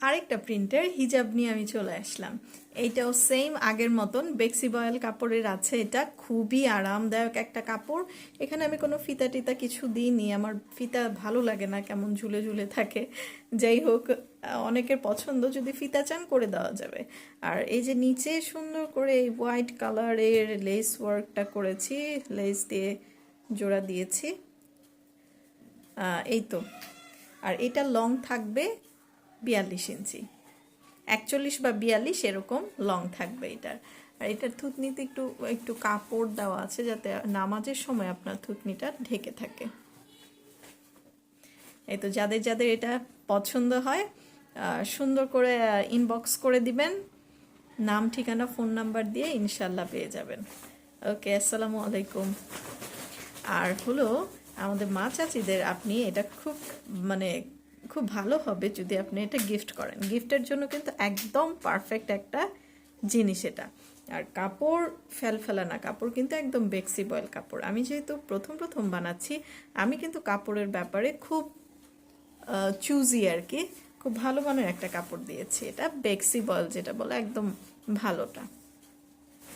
আরেকটা প্রিন্টের হিজাব নিয়ে আমি চলে আসলাম। এইটাও সেম আগের মতন বেক্সি বয়েল কাপড়ের আছে। এটা খুবই আরামদায়ক একটা কাপড়। এখানে আমি কোনো ফিতা টিতা কিছু দিইনি, আমার ফিতা ভালো লাগে না, কেমন ঝুলে ঝুলে থাকে। যাই হোক, অনেকের পছন্দ, যদি ফিতা চান করে দেওয়া যাবে। আর এই যে নিচে সুন্দর করে এই হোয়াইট কালারের লেস ওয়ার্কটা করেছি, লেস দিয়ে জোড়া দিয়েছি। এই তো। আর এটা লং থাকবে 42 ইঞ্চি, 41 বা 42 এরকম লং থাকবে এটার। আর এটার থুতনিতে একটু একটু কাপড় দেওয়া আছে যাতে নামাজের সময় আপনার থুতনিটা ঢেকে থাকে। এই তো, যাদের যাদের এটা পছন্দ হয় সুন্দর করে ইনবক্স করে দিবেন, নাম ঠিকানা ফোন নাম্বার দিয়ে ইনশাল্লাহ পেয়ে যাবেন। ওকে, আসসালামু আলাইকুম। আর হলো আমাদের মা চাচিদের আপনি এটা খুব মানে খুব ভালো হবে যদি আপনি এটা গিফট করেন। গিফটের জন্য কিন্তু একদম পারফেক্ট একটা জিনিস এটা। আর কাপড় ফেলফেলা না, কাপড় কিন্তু একদম বেক্সি বয়েল কাপড়। আমি যেহেতু প্রথম প্রথম বানাচ্ছি, আমি কিন্তু কাপড়ের ব্যাপারে খুব চুজি আর কি। খুব ভালো মানের একটা কাপড় দিয়েছি, এটা বেক্সি বয়েল যেটা বলে একদম ভালোটা।